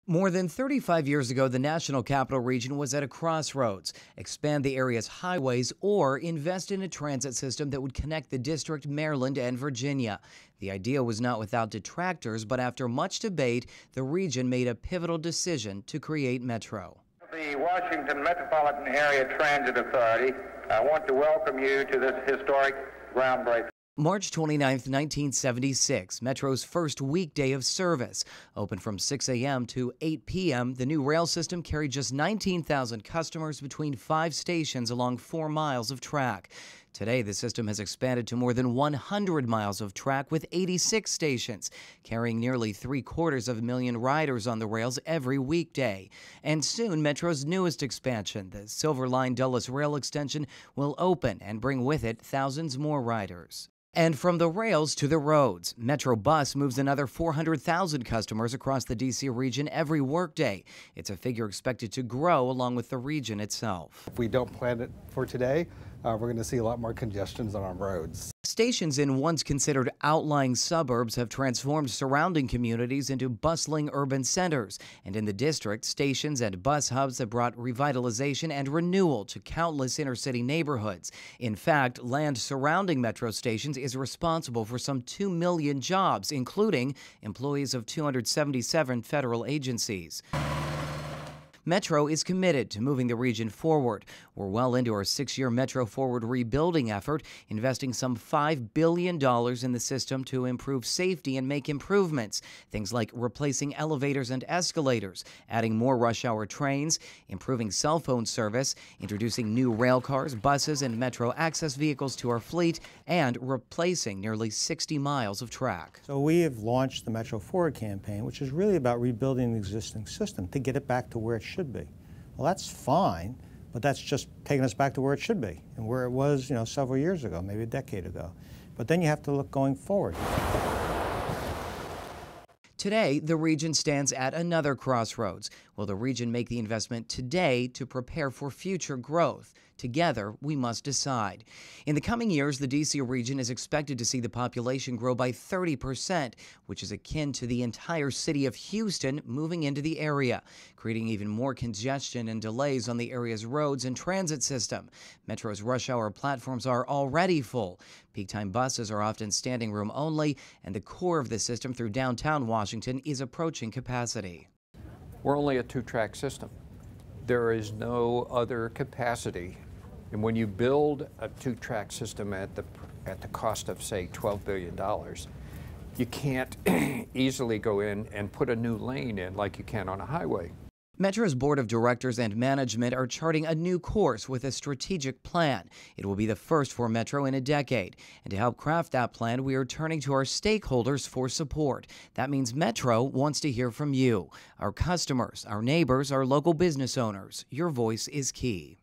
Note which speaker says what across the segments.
Speaker 1: More than 35 years ago, the National Capital Region was at a crossroads: expand the area's highways or invest in a transit system that would connect the district, Maryland, and Virginia. The idea was not without detractors, but after much debate, the region made a pivotal decision to create Metro.
Speaker 2: The Washington Metropolitan Area Transit Authority, I want to welcome you to this historic groundbreaking.
Speaker 1: March 29, 1976, Metro's first weekday of service. Open from 6 a.m. to 8 p.m., the new rail system carried just 19,000 customers between 5 stations along 4 miles of track. Today, the system has expanded to more than 100 miles of track with 86 stations, carrying nearly 750,000 riders on the rails every weekday. And soon, Metro's newest expansion, the Silver Line Dulles Rail Extension, will open and bring with it thousands more riders. And from the rails to the roads, Metro Bus moves another 400,000 customers across the D.C. region every workday. It's a figure expected to grow along with the region itself.
Speaker 3: If we don't plan it for today, we're going to see a lot more congestions on our roads.
Speaker 1: Stations in once considered outlying suburbs have transformed surrounding communities into bustling urban centers. And in the district, stations and bus hubs have brought revitalization and renewal to countless inner-city neighborhoods. In fact, land surrounding metro stations is responsible for some 2 million jobs, including employees of 277 federal agencies. Metro is committed to moving the region forward. We're well into our 6-year Metro Forward rebuilding effort, investing some $5 billion in the system to improve safety and make improvements. Things like replacing elevators and escalators, adding more rush hour trains, improving cell phone service, introducing new rail cars, buses, and Metro access vehicles to our fleet, and replacing nearly 60 miles of track.
Speaker 4: So we have launched the Metro Forward campaign, which is really about rebuilding the existing system to get it back to where it should be. Well, that's fine, but that's just taking us back to where it should be and where it was, several years ago, maybe a decade ago. But then you have to look going forward.
Speaker 1: Today, the region stands at another crossroads. Will the region make the investment today to prepare for future growth? Together, we must decide. In the coming years, the D.C. region is expected to see the population grow by 30%, which is akin to the entire city of Houston moving into the area, creating even more congestion and delays on the area's roads and transit system. Metro's rush hour platforms are already full. Peak time buses are often standing room only, and the core of the system through downtown Washington is approaching capacity.
Speaker 5: We're only a 2-track system. There is no other capacity. And when you build a 2-track system at the cost of, say, $12 billion, you can't easily go in and put a new lane in like you can on a highway.
Speaker 1: Metro's board of directors and management are charting a new course with a strategic plan. It will be the first for Metro in a decade. And to help craft that plan, we are turning to our stakeholders for support. That means Metro wants to hear from you, our customers, our neighbors, our local business owners. Your voice is key.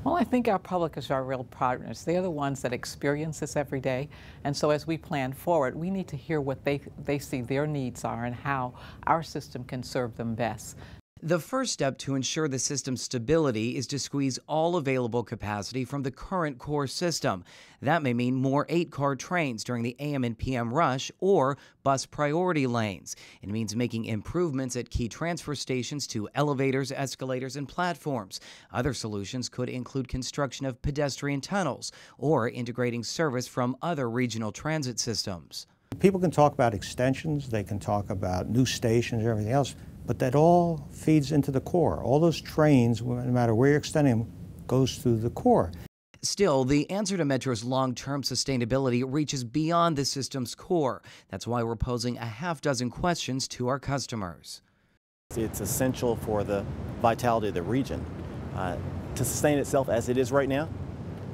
Speaker 6: Well, I think our public is our real partners. They're the ones that experience this every day. And so as we plan forward, we need to hear what they see their needs are and how our system can serve them best.
Speaker 1: The first step to ensure the system's stability is to squeeze all available capacity from the current core system. That may mean more 8-car trains during the AM and PM rush or bus priority lanes. It means making improvements at key transfer stations to elevators, escalators, and platforms. Other solutions could include construction of pedestrian tunnels or integrating service from other regional transit systems.
Speaker 4: People can talk about extensions, they can talk about new stations and everything else, but that all feeds into the core. All those trains, no matter where you're extending them, goes through the core.
Speaker 1: Still, the answer to Metro's long-term sustainability reaches beyond the system's core. That's why we're posing a half-dozen questions to our customers.
Speaker 7: It's essential for the vitality of the region to sustain itself as it is right now,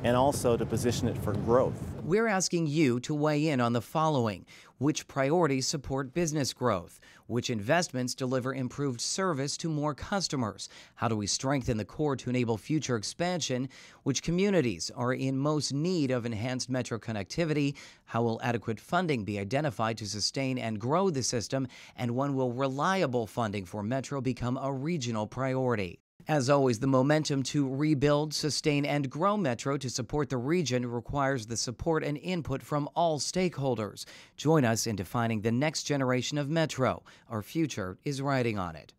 Speaker 7: and also to position it for growth.
Speaker 1: We're asking you to weigh in on the following. Which priorities support business growth? Which investments deliver improved service to more customers? How do we strengthen the core to enable future expansion? Which communities are in most need of enhanced metro connectivity? How will adequate funding be identified to sustain and grow the system? And when will reliable funding for Metro become a regional priority? As always, the momentum to rebuild, sustain, and grow Metro to support the region requires the support and input from all stakeholders. Join us in defining the next generation of Metro. Our future is riding on it.